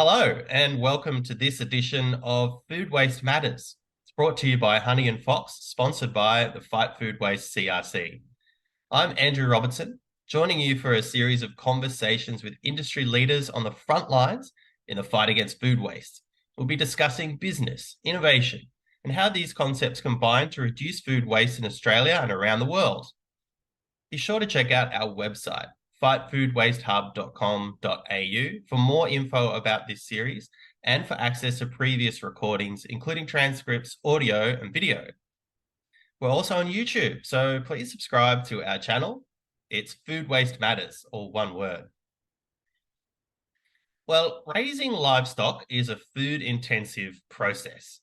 Hello, and welcome to this edition of Food Waste Matters. It's brought to you by Honey and Fox, sponsored by the Fight Food Waste CRC. I'm Andrew Robertson, joining you for a series of conversations with industry leaders on the front lines in the fight against food waste. We'll be discussing business, innovation, and how these concepts combine to reduce food waste in Australia and around the world. Be sure to check out our website, fightfoodwastehub.com.au, for more info about this series and for access to previous recordings, including transcripts, audio, and video. We're also on YouTube, so please subscribe to our channel. It's Food Waste Matters, all one word. Well, raising livestock is a food-intensive process.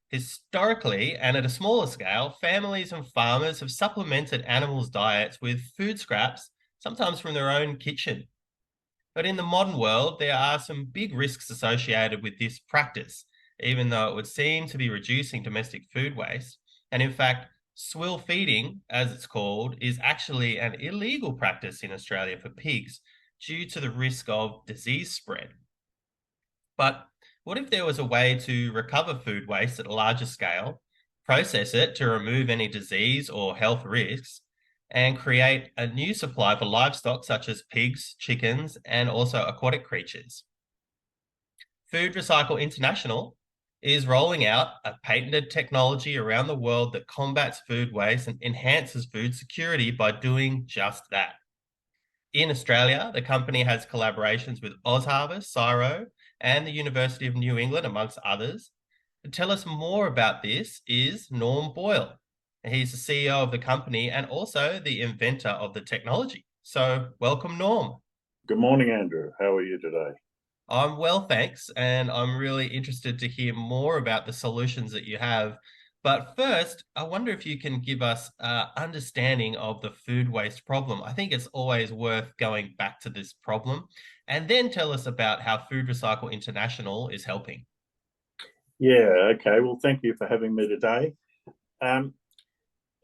Historically, and at a smaller scale, families and farmers have supplemented animals' diets with food scraps, sometimes from their own kitchen. But in the modern world, there are some big risks associated with this practice, even though it would seem to be reducing domestic food waste. And in fact, swill feeding, as it's called, is actually an illegal practice in Australia for pigs due to the risk of disease spread. But what if there was a way to recover food waste at a larger scale, process it to remove any disease or health risks, and create a new supply for livestock such as pigs, chickens, and also aquatic creatures? Food Recycle International is rolling out a patented technology around the world that combats food waste and enhances food security by doing just that. In Australia, the company has collaborations with OzHarvest, CSIRO, and the University of New England, amongst others. To tell us more about this is Norm Boyle. He's the CEO of the company and also the inventor of the technology. So welcome, Norm. Good morning, Andrew. How are you today? I'm well, thanks. And I'm really interested to hear more about the solutions that you have. But first, I wonder if you can give us an understanding of the food waste problem. I think it's always worth going back to this problem and then tell us about how Food Recycle International is helping. Yeah, okay. Well, thank you for having me today.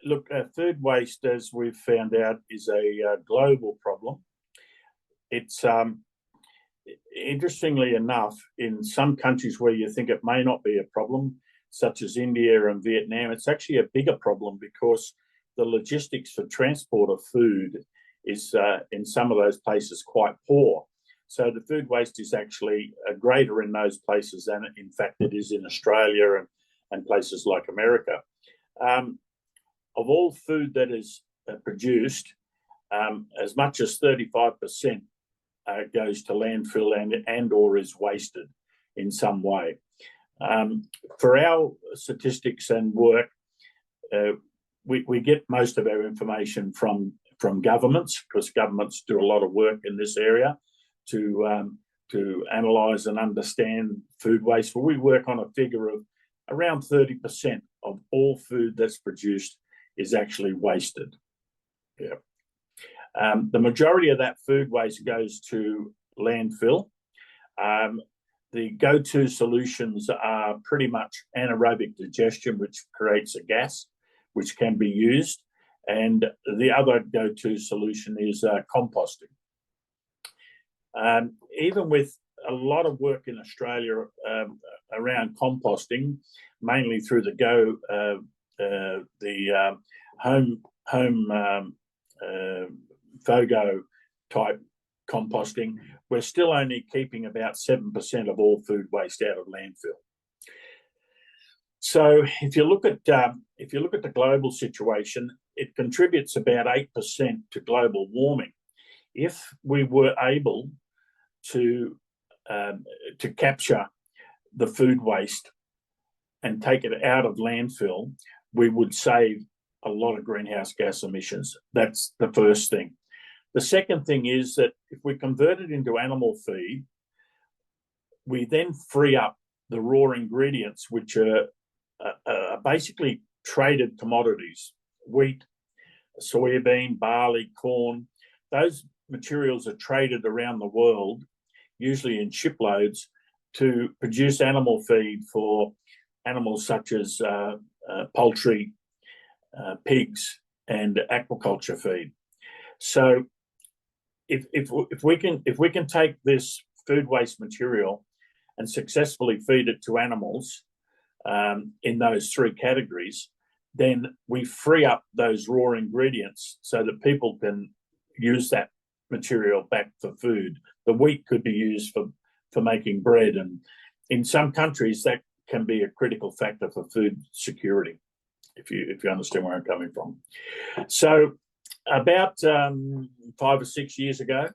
Look, food waste, as we've found out, is a global problem. It's interestingly enough, in some countries where you think it may not be a problem, such as India and Vietnam, it's actually a bigger problem because the logistics for transport of food is in some of those places quite poor. So the food waste is actually greater in those places than, in fact, it is in Australia and places like America. Of all food that is produced, as much as 35% goes to landfill and or is wasted in some way. For our statistics and work, we get most of our information from governments, because governments do a lot of work in this area to analyse and understand food waste. Well, we work on a figure of around 30% of all food that's produced is actually wasted. Yeah. The majority of that food waste goes to landfill. The go-to solutions are pretty much anaerobic digestion, which creates a gas which can be used. And the other go-to solution is composting. Even with a lot of work in Australia around composting, mainly through the home FOGO type composting, we're still only keeping about 7% of all food waste out of landfill. So if you look at the global situation, it contributes about 8% to global warming. If we were able to capture the food waste and take it out of landfill, we would save a lot of greenhouse gas emissions. That's the first thing. The second thing is that if we convert it into animal feed, we then free up the raw ingredients, which are basically traded commodities: wheat, soybean, barley, corn. Those materials are traded around the world, usually in shiploads, to produce animal feed for animals such as poultry, pigs, and aquaculture feed. So if we can take this food waste material and successfully feed it to animals in those three categories, then we free up those raw ingredients so that people can use that material back for food. The wheat could be used for making bread, and in some countries that can be a critical factor for food security, if you understand where I'm coming from. So about 5 or 6 years ago,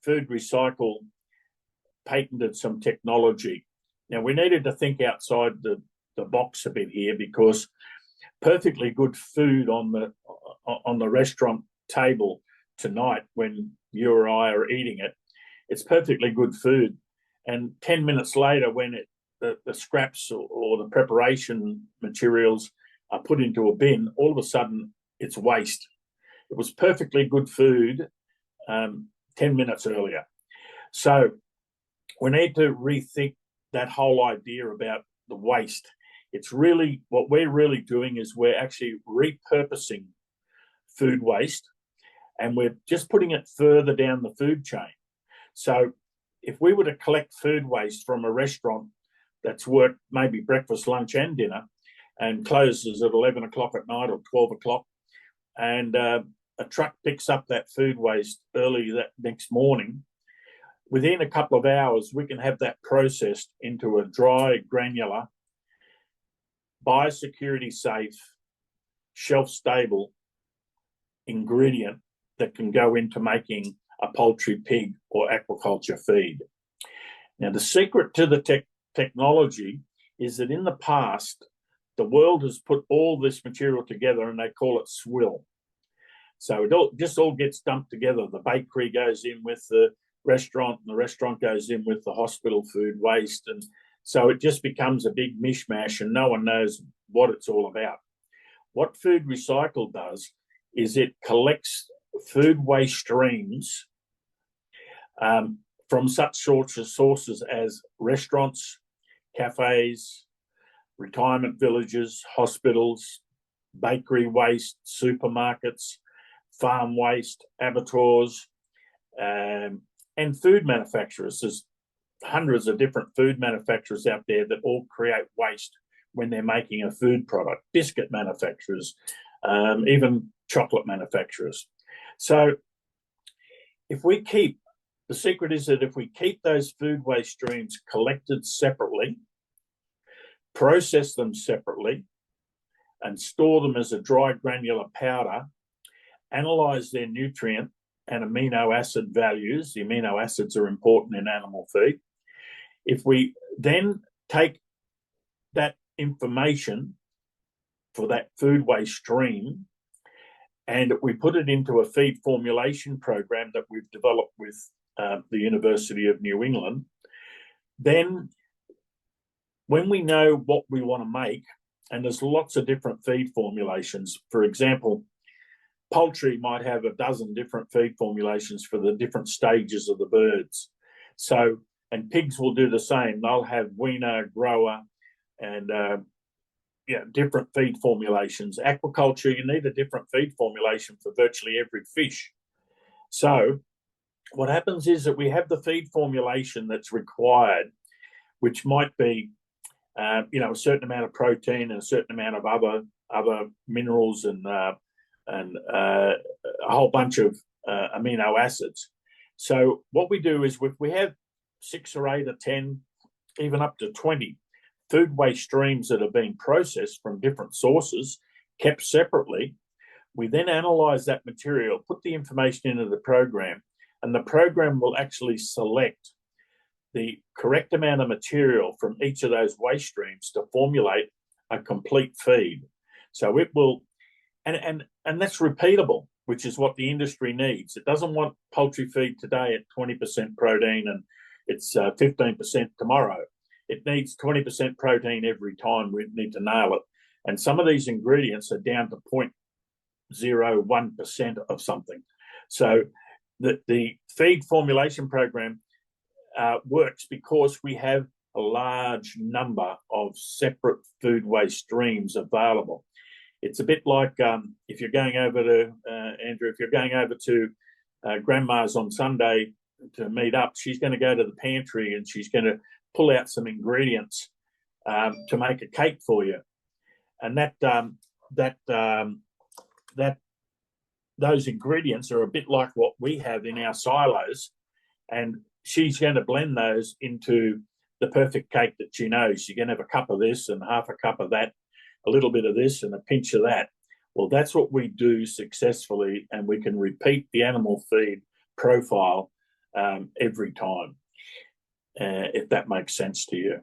Food Recycle patented some technology. Now, we needed to think outside the box a bit here, because perfectly good food on the restaurant table tonight, when you or I are eating it, it's perfectly good food. And 10 minutes later, when the scraps or the preparation materials are put into a bin, all of a sudden it's waste. It was perfectly good food 10 minutes earlier. So we need to rethink that whole idea about the waste. It's really, what we're really doing is we're actually repurposing food waste, and we're just putting it further down the food chain. So if we were to collect food waste from a restaurant that's worked maybe breakfast, lunch and dinner, and closes at 11 o'clock at night or 12 o'clock, and a truck picks up that food waste early that next morning, within a couple of hours, we can have that processed into a dry, granular, biosecurity safe, shelf-stable ingredient that can go into making a poultry, pig, or aquaculture feed. Now, the secret to the technology is that in the past, the world has put all this material together and they call it swill. So it just all gets dumped together. The bakery goes in with the restaurant, and the restaurant goes in with the hospital food waste. And so it just becomes a big mishmash and no one knows what it's all about. What Food Recycle does is it collects food waste streams from such sorts of sources as restaurants, cafes, retirement villages, hospitals, bakery waste, supermarkets, farm waste, abattoirs, and food manufacturers. There's hundreds of different food manufacturers out there that all create waste when they're making a food product. Biscuit manufacturers, even chocolate manufacturers. So the secret is that if we keep those food waste streams collected separately, process them separately, and store them as a dry granular powder, analyze their nutrient and amino acid values. The amino acids are important in animal feed. If we then take that information for that food waste stream and we put it into a feed formulation program that we've developed with the University of New England, then when we know what we want to make, and there's lots of different feed formulations. For example, poultry might have a dozen different feed formulations for the different stages of the birds. So, and pigs will do the same. They'll have weaner, grower, and different feed formulations. Aquaculture, you need a different feed formulation for virtually every fish. So what happens is that we have the feed formulation that's required, which might be a certain amount of protein and a certain amount of other minerals and a whole bunch of amino acids. So what we do is we have 6 or 8 or 10, even up to 20 food waste streams that are being processed from different sources, kept separately. We then analyze that material, put the information into the program, and the program will actually select the correct amount of material from each of those waste streams to formulate a complete feed. So it will, and that's repeatable, which is what the industry needs. It doesn't want poultry feed today at 20% protein and it's 15% tomorrow. It needs 20% protein every time. We need to nail it. And some of these ingredients are down to 0.01% of something. So the feed formulation program works because we have a large number of separate food waste streams available. It's a bit like if you're going over to, Andrew, if you're going over to grandma's on Sunday meet up, she's going to go to the pantry and she's going to pull out some ingredients to make a cake for you, and that those ingredients are a bit like what we have in our silos, and she's going to blend those into the perfect cake that she knows. She's going to have a cup of this and half a cup of that, a little bit of this and a pinch of that. Well, that's what we do successfully, and we can repeat the animal feed profile every time, if that makes sense to you.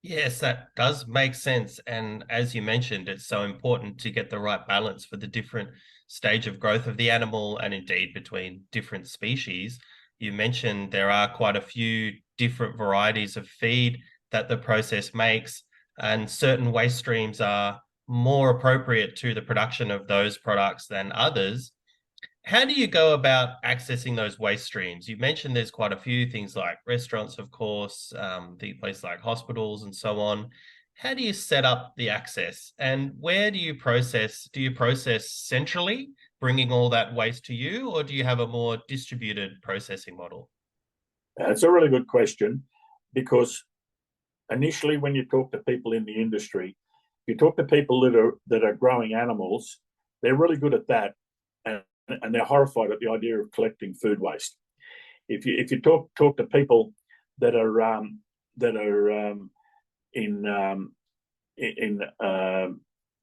Yes, that does make sense. And as you mentioned, it's so important to get the right balance for the different stage of growth of the animal and indeed between different species. You mentioned there are quite a few different varieties of feed that the process makes, and certain waste streams are more appropriate to the production of those products than others. How do you go about accessing those waste streams? You mentioned there's quite a few things like restaurants, of course, the places like hospitals and so on. How do you set up the access, and where do you process? Do you process centrally, bringing all that waste to you, or do you have a more distributed processing model? It's a really good question, because initially, when you talk to people in the industry, you talk to people that are growing animals, they're really good at that, and they're horrified at the idea of collecting food waste. If you talk to people that are in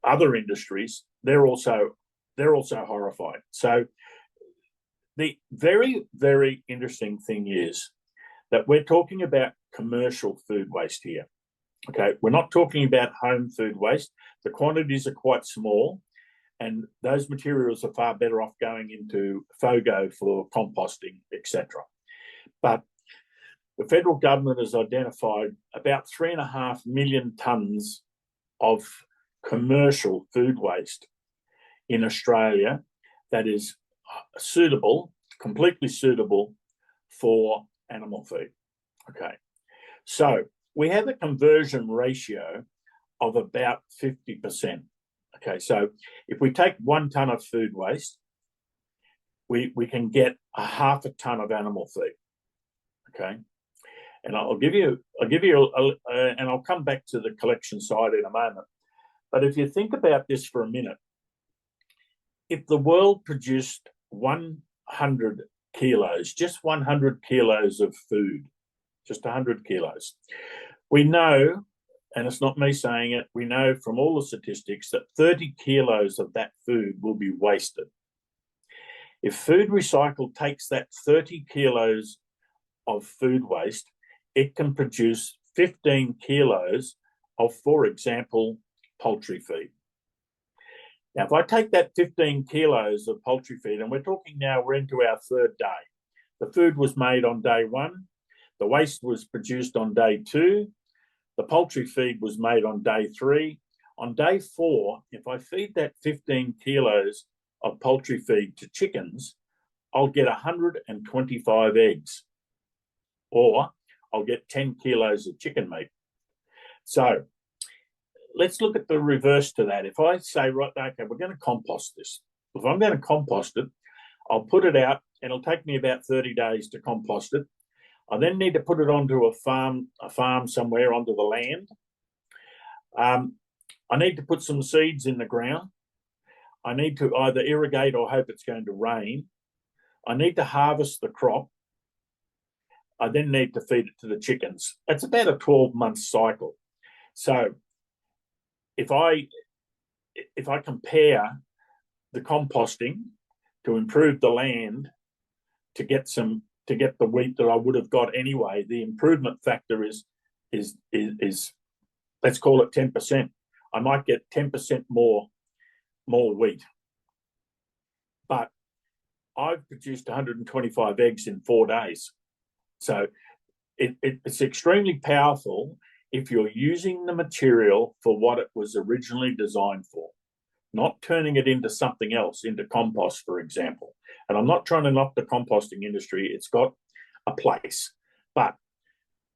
other industries, they're also horrified. So the very, very interesting thing is that we're talking about commercial food waste here. Okay, we're not talking about home food waste. The quantities are quite small, and those materials are far better off going into FOGO for composting, etc. But the federal government has identified about 3.5 million tonnes of commercial food waste in Australia that is suitable, completely suitable for animal feed. Okay, so we have a conversion ratio of about 50%. Okay, so if we take 1 tonne of food waste, we can get a half a tonne of animal feed. Okay, and and I'll come back to the collection side in a moment. But if you think about this for a minute, if the world produced 100 kilos, just 100 kilos of food, just 100 kilos, we know, and it's not me saying it, we know from all the statistics that 30 kilos of that food will be wasted. If Food Recycle takes that 30 kilos of food waste, it can produce 15 kilos of, for example, poultry feed. Now, if I take that 15 kilos of poultry feed, and we're talking now, we're into our 3rd day. The food was made on day 1, the waste was produced on day 2, the poultry feed was made on day 3. On day 4, if I feed that 15 kilos of poultry feed to chickens, I'll get 125 eggs, or I'll get 10 kilos of chicken meat. So let's look at the reverse to that. If I say, right, okay, we're going to compost this. If I'm going to compost it, I'll put it out, and it'll take me about 30 days to compost it. I then need to put it onto a farm somewhere, onto the land. I need to put some seeds in the ground. I need to either irrigate or hope it's going to rain. I need to harvest the crop. I then need to feed it to the chickens. It's about a 12-month cycle. So if I compare the composting to improve the land to get the wheat that I would have got anyway, the improvement factor is let's call it 10%. I might get 10% more wheat, but I've produced 125 eggs in 4 days. So it's extremely powerful if you're using the material for what it was originally designed for, not turning it into something else, into compost, for example. And I'm not trying to knock the composting industry. It's got a place. But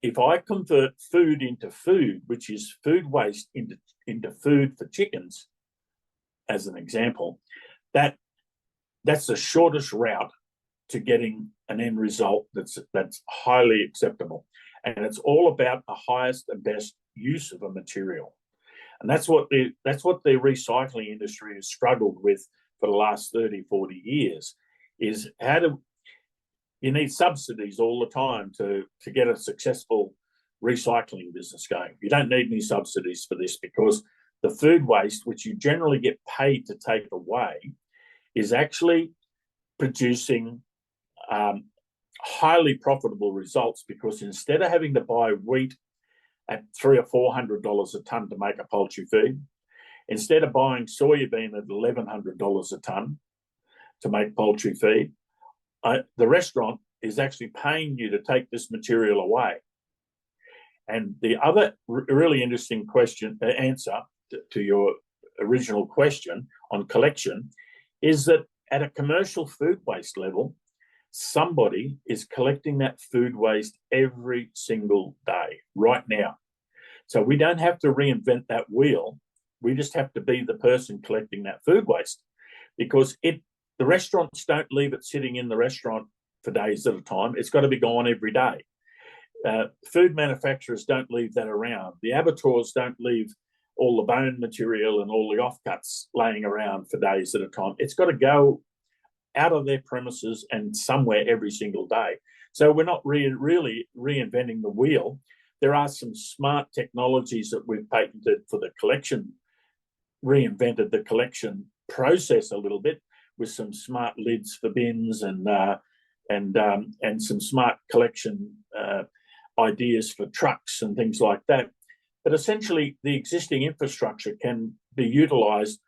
if I convert food into food, which is food waste into food for chickens, as an example, that's the shortest route to getting an end result that's highly acceptable. And it's all about the highest and best use of a material. And that's what the recycling industry has struggled with for the last 30, 40 years, is how to, you need subsidies all the time to get a successful recycling business going. You don't need any subsidies for this, because the food waste, which you generally get paid to take away, is actually producing highly profitable results, because instead of having to buy wheat at $300 or $400 a tonne to make a poultry feed, instead of buying soybean at $1,100 a tonne to make poultry feed, the restaurant is actually paying you to take this material away. And the other really interesting answer to your original question on collection is that at a commercial food waste level, somebody is collecting that food waste every single day right now. So we don't have to reinvent that wheel. We just have to be the person collecting that food waste, because the restaurants don't leave it sitting in the restaurant for days at a time. It's got to be gone every day. Food manufacturers don't leave that around. The abattoirs don't leave all the bone material and all the offcuts laying around for days at a time. It's got to go out of their premises and somewhere every single day. So we're not really reinventing the wheel. There are some smart technologies that we've patented for the collection, reinvented the collection process a little bit, with some smart lids for bins and some smart collection ideas for trucks and things like that. But essentially, the existing infrastructure can be utilised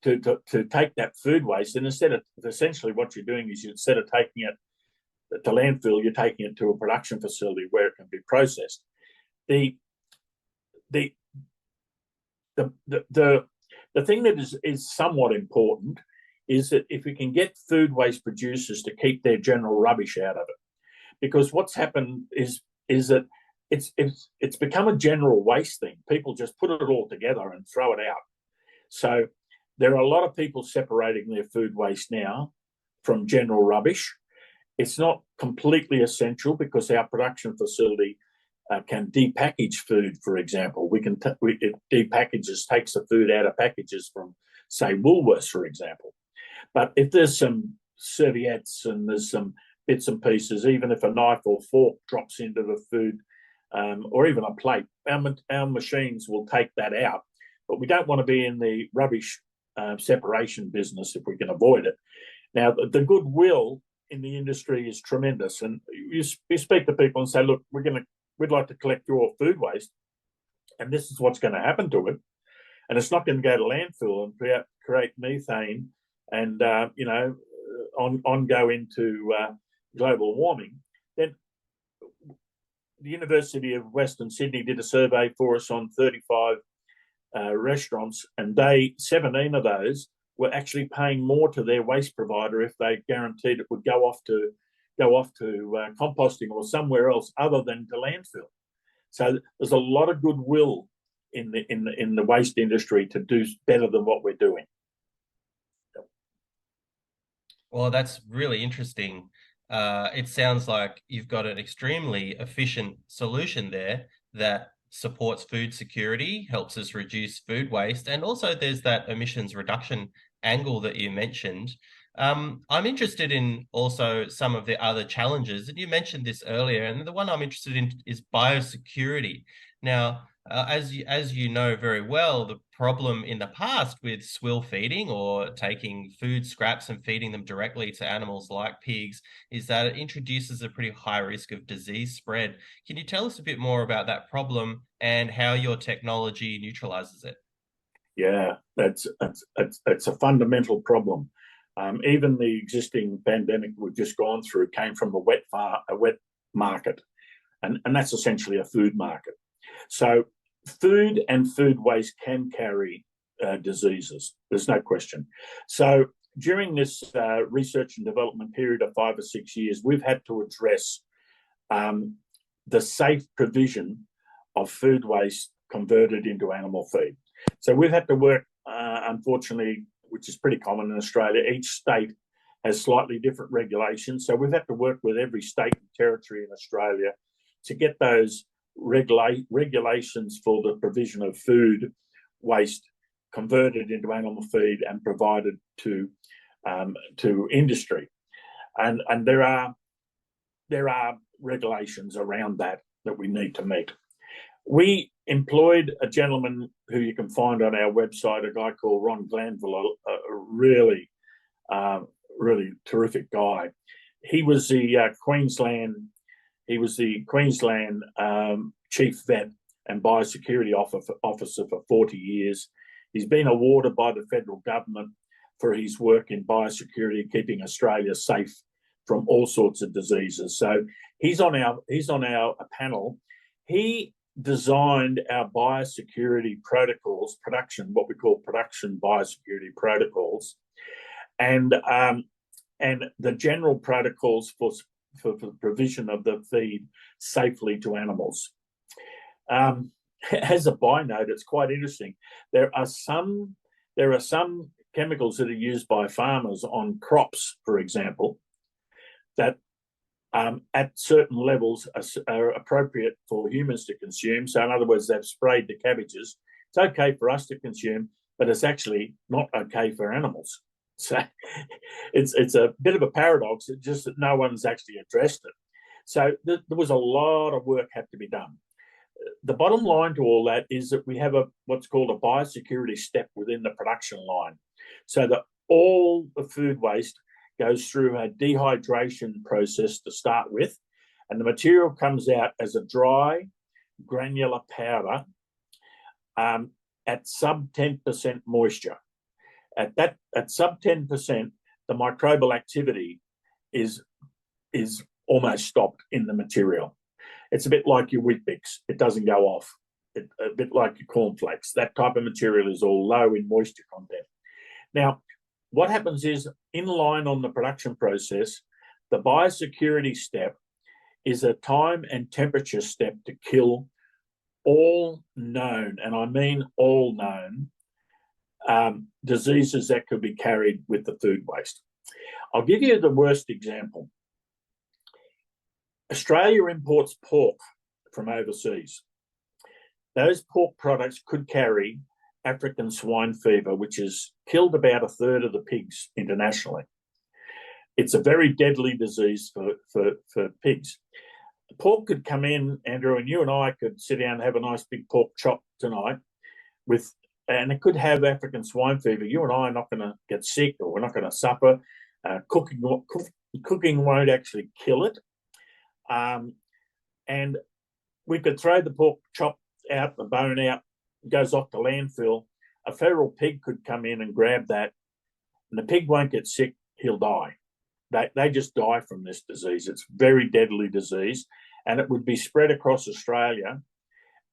to take that food waste, and essentially what you're doing is, instead of taking it to landfill, you're taking it to a production facility where it can be processed. The thing that is somewhat important is that if we can get food waste producers to keep their general rubbish out of it, because what's happened is that it's become a general waste thing. People just put it all together and throw it out. So there are a lot of people separating their food waste now from general rubbish. It's not completely essential, because our production facility can depackage food, for example. It depackages, takes the food out of packages from, say, Woolworths, for example. But if there's some serviettes and there's some bits and pieces, even if a knife or fork drops into the food, or even a plate, our machines will take that out. But we don't want to be in the rubbish separation business if we can avoid it. Now, the goodwill in the industry is tremendous, and you speak to people and say, "Look, we'd like to collect your food waste, and this is what's going to happen to it, and it's not going to go to landfill and create methane and go into global warming." Then the University of Western Sydney did a survey for us on 35 restaurants, and 17 of those were actually paying more to their waste provider if they guaranteed it would go off to composting or somewhere else other than to landfill. So there's a lot of goodwill in the waste industry to do better than what we're doing. Well, that's really interesting. It sounds like you've got an extremely efficient solution there that supports food security, helps us reduce food waste, and also there's that emissions reduction angle that you mentioned. I'm interested in also some of the other challenges, and you mentioned this earlier, and the one I'm interested in is biosecurity. Now, as you know very well, the problem in the past with swill feeding, or taking food scraps and feeding them directly to animals like pigs, is that it introduces a pretty high risk of disease spread. Can you tell us a bit more about that problem and how your technology neutralizes it? Yeah, that's a fundamental problem. Even the existing pandemic we've just gone through came from a wet market, and that's essentially a food market. So food and food waste can carry diseases. There's no question. So during this research and development period of 5 or 6 years, we've had to address the safe provision of food waste converted into animal feed. So we've had to work, unfortunately, which is pretty common in Australia. Each state has slightly different regulations. So we've had to work with every state and territory in Australia to get those regulations for the provision of food waste converted into animal feed and provided to industry. And there are regulations around that we need to meet. We employed a gentleman who you can find on our website, a guy called Ron Glanville, a really terrific guy. He was the Queensland chief vet and biosecurity officer for 40 years. He's been awarded by the federal government for his work in biosecurity, keeping Australia safe from all sorts of diseases. So he's on our panel. He designed our biosecurity protocols, what we call production biosecurity protocols, and the general protocols for the provision of the feed safely to animals. As a by note, it's quite interesting. There are some chemicals that are used by farmers on crops, for example, that at certain levels are appropriate for humans to consume. So in other words, they've sprayed the cabbages. It's okay for us to consume, but it's actually not okay for animals. So it's a bit of a paradox. It's just that no one's actually addressed it. So there was a lot of work had to be done. The bottom line to all that is that we have what's called a biosecurity step within the production line, so that all the food waste goes through a dehydration process to start with, and the material comes out as a dry, granular powder at sub 10% moisture. At sub 10%, the microbial activity is almost stopped in the material. It's a bit like your Weet-Bix. It doesn't go off. A bit like your cornflakes. That type of material is all low in moisture content. Now, what happens is, in line on the production process, the biosecurity step is a time and temperature step to kill all known, and I mean all known, diseases that could be carried with the food waste. I'll give you the worst example. Australia imports pork from overseas. Those pork products could carry African swine fever, which has killed about a third of the pigs internationally. It's a very deadly disease for pigs. Pork could come in, Andrew, and you and I could sit down and have a nice big pork chop tonight and it could have African swine fever. You and I are not going to get sick, or we're not going to suffer. Cooking won't actually kill it. And we could throw the pork chop out, the bone out, it goes off to landfill. A feral pig could come in and grab that, and the pig won't get sick, he'll die. They just die from this disease. It's a very deadly disease, and it would be spread across Australia.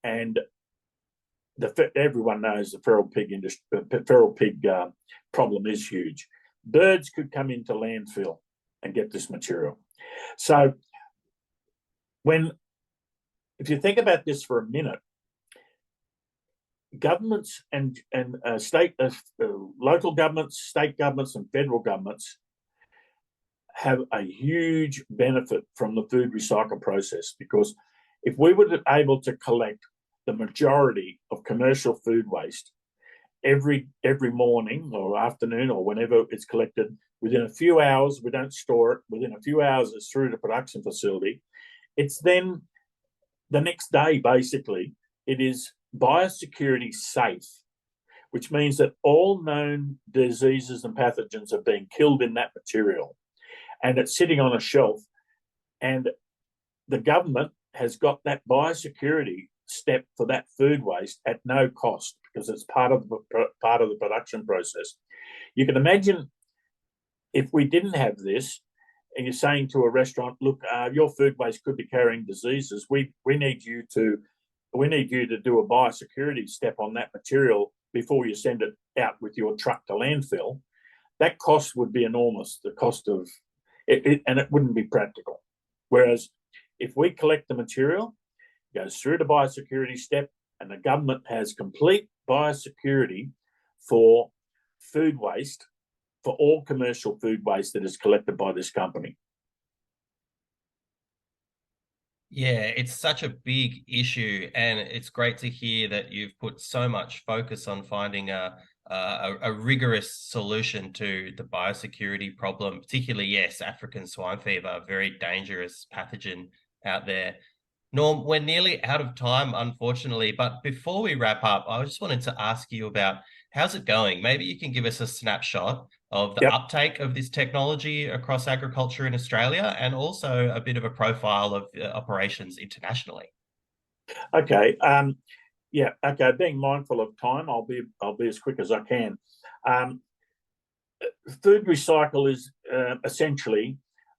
And everyone knows the feral pig problem is huge. Birds could come into landfill and get this material. So if you think about this for a minute, governments and local governments, state governments, and federal governments have a huge benefit from the food recycle process, because if we were able to collect the majority of commercial food waste every morning or afternoon or whenever it's collected, within a few hours, we don't store it, within a few hours it's through the production facility, it's then the next day, basically, it is biosecurity safe, which means that all known diseases and pathogens are being killed in that material, and it's sitting on a shelf, and the government has got that biosecurity step for that food waste at no cost, because it's part of the production process. You can imagine if we didn't have this, and you're saying to a restaurant, look, your food waste could be carrying diseases. We need you to do a biosecurity step on that material before you send it out with your truck to landfill. That cost would be enormous, the cost of it, and it wouldn't be practical. Whereas if we collect the material, it goes through the biosecurity step, and the government has complete biosecurity for food waste for all commercial food waste that is collected by this company. Yeah, it's such a big issue, and it's great to hear that you've put so much focus on finding a rigorous solution to the biosecurity problem, particularly, yes, African swine fever, a very dangerous pathogen out there. Norm, we're nearly out of time, unfortunately, but before we wrap up, I just wanted to ask you about how's it going? Maybe you can give us a snapshot of the Yep. uptake of this technology across agriculture in Australia and also a bit of a profile of operations internationally. Okay. Yeah. Okay. Being mindful of time, I'll be as quick as I can. Um, Food Recycle is essentially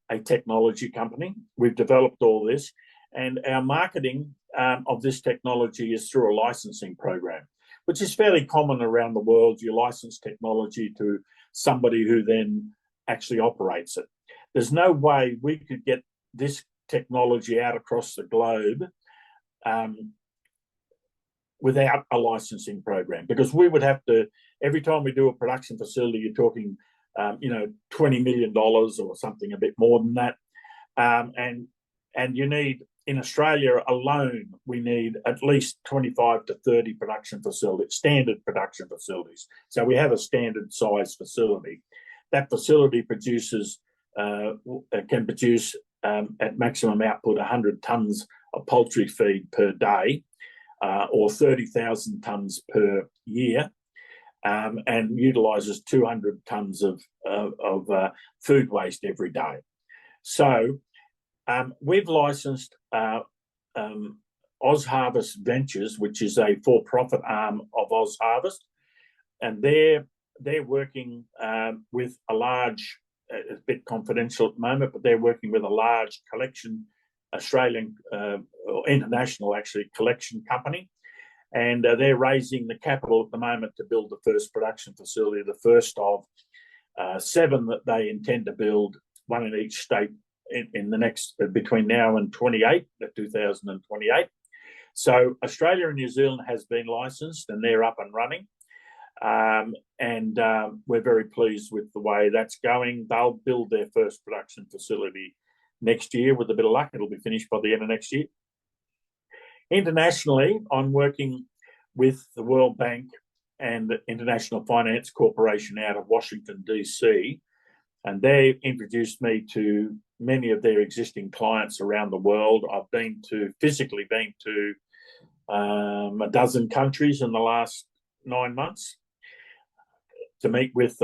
a technology company. We've developed all this, and our marketing of this technology is through a licensing program, which is fairly common around the world. You license technology to somebody who then actually operates it. There's no way we could get this technology out across the globe without a licensing program, because we would have to, every time we do a production facility, you're talking, $20 million or something a bit more than that. And you need, in Australia alone, we need at least 25 to 30 production facilities, standard production facilities. So we have a standard size facility. That facility produces, can produce at maximum output 100 tonnes of poultry feed per day, or 30,000 tonnes per year, and utilises 200 tonnes of food waste every day. So we've licensed OzHarvest Ventures, which is a for-profit arm of OzHarvest, and they're working with a large, it's a bit confidential at the moment, but they're working with a large collection, Australian or international actually, collection company, and they're raising the capital at the moment to build the first production facility, the first of 7 that they intend to build, one in each state in the next, between now and 2028. So Australia and New Zealand has been licensed and they're up and running. We're very pleased with the way that's going. They'll build their first production facility next year. With a bit of luck, it'll be finished by the end of next year. Internationally, I'm working with the World Bank and the International Finance Corporation out of Washington, D.C., and they introduced me to many of their existing clients around the world. I've physically been to a dozen countries in the last 9 months to meet with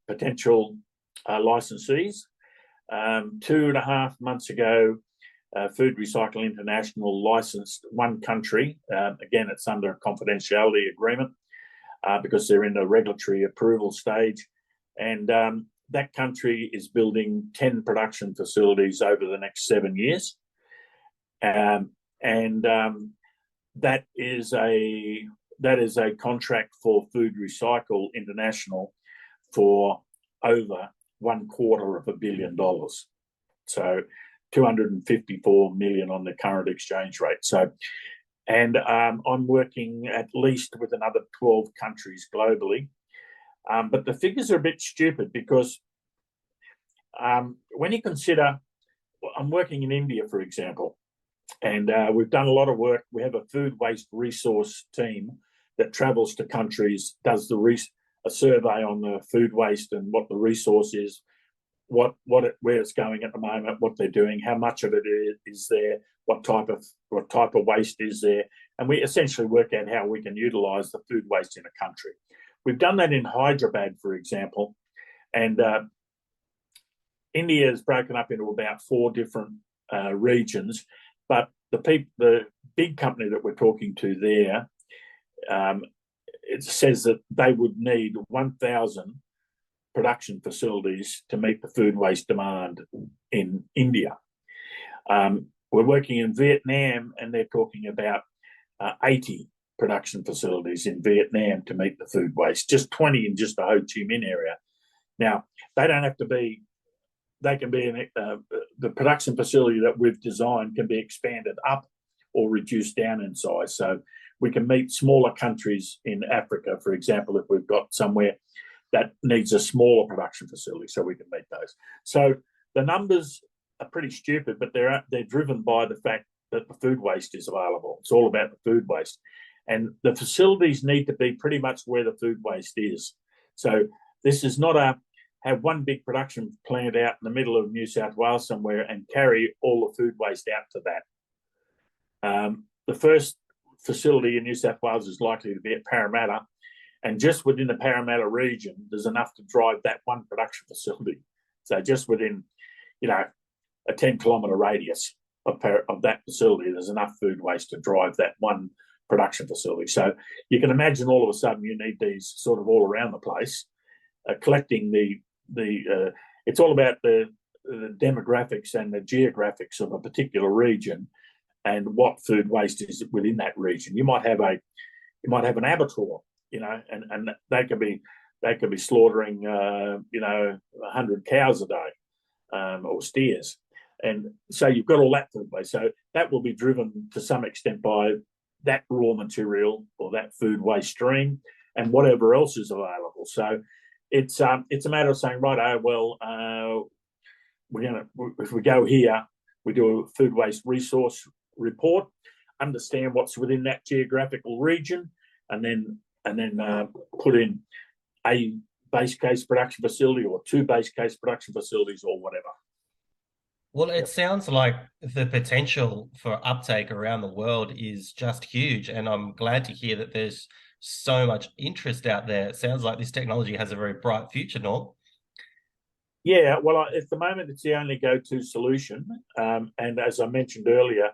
potential licensees. 2.5 months ago, Food Recycle International licensed one country. Again, it's under a confidentiality agreement because they're in the regulatory approval stage. And that country is building 10 production facilities over the next 7 years. That is a contract for Food Recycle International for over $250 million. So 254 million on the current exchange rate. So, and I'm working at least with another 12 countries globally. But the figures are a bit stupid because when you consider, I'm working in India, for example, and we've done a lot of work. We have a food waste resource team that travels to countries, does a survey on the food waste and what the resource is, where it's going at the moment, what they're doing, how much of it is there, what type of waste is there, and we essentially work out how we can utilise the food waste in a country. We've done that in Hyderabad, for example, and India is broken up into about 4 different regions, but the big company that we're talking to there, it says that they would need 1,000 production facilities to meet the food waste demand in India. We're working in Vietnam, and they're talking about 80 production facilities in Vietnam to meet the food waste, just 20 in just the Ho Chi Minh area. Now, they don't have to be, they can be, the production facility that we've designed can be expanded up or reduced down in size. So we can meet smaller countries in Africa, for example, if we've got somewhere that needs a smaller production facility so we can meet those. So the numbers are pretty stupid, but they're driven by the fact that the food waste is available. It's all about the food waste. And the facilities need to be pretty much where the food waste is. So this is not have one big production plant out in the middle of New South Wales somewhere and carry all the food waste out to that. The first facility in New South Wales is likely to be at Parramatta, and just within the Parramatta region, there's enough to drive that one production facility. So just within, a 10-kilometre radius of that facility, there's enough food waste to drive that one production facility. So you can imagine all of a sudden you need these sort of all around the place, collecting it's all about the demographics and the geographics of a particular region and what food waste is within that region. You might have an abattoir, and they could be slaughtering 100 cows a day, or steers. And so you've got all that food waste. So that will be driven to some extent by that raw material or that food waste stream and whatever else is available. So it's a matter of saying, right, if we go here, we do a food waste resource report, understand what's within that geographical region, and then put in a base case production facility or two base case production facilities or whatever. Well, it sounds like the potential for uptake around the world is just huge, and I'm glad to hear that there's so much interest out there. It sounds like this technology has a very bright future, Norm. Yeah, well, at the moment, it's the only go-to solution. And as I mentioned earlier,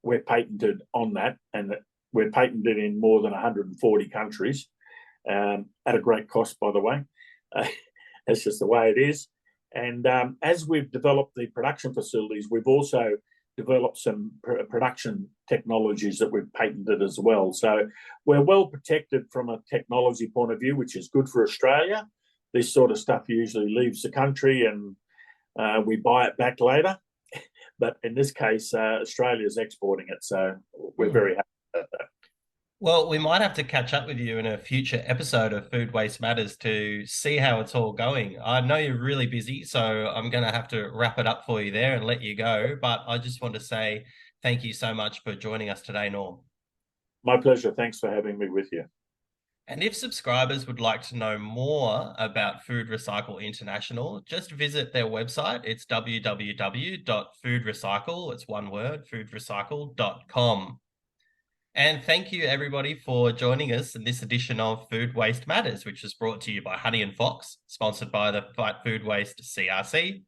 we're patented on that, and we're patented in more than 140 countries at a great cost, by the way. That's just the way it is. And as we've developed the production facilities, we've also developed some production technologies that we've patented as well. So we're well protected from a technology point of view, which is good for Australia. This sort of stuff usually leaves the country and we buy it back later. But in this case, Australia is exporting it. So we're very happy about that. Well, we might have to catch up with you in a future episode of Food Waste Matters to see how it's all going. I know you're really busy, so I'm going to have to wrap it up for you there and let you go. But I just want to say thank you so much for joining us today, Norm. My pleasure. Thanks for having me with you. And if subscribers would like to know more about Food Recycle International, just visit their website. It's www.foodrecycle, it's one word, foodrecycle.com. And thank you, everybody, for joining us in this edition of Food Waste Matters, which was brought to you by Honey and Fox, sponsored by the Fight Food Waste CRC.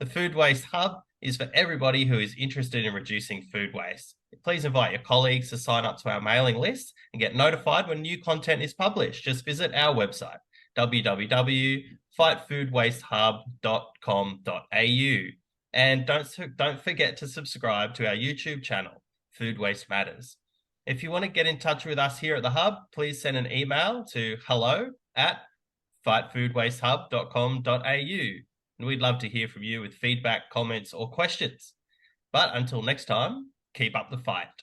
The Food Waste Hub is for everybody who is interested in reducing food waste. Please invite your colleagues to sign up to our mailing list and get notified when new content is published. Just visit our website, www.fightfoodwastehub.com.au. And don't forget to subscribe to our YouTube channel, Food Waste Matters. If you want to get in touch with us here at the Hub, please send an email to hello@fightfoodwastehub.com.au. And we'd love to hear from you with feedback, comments, or questions. But until next time, keep up the fight.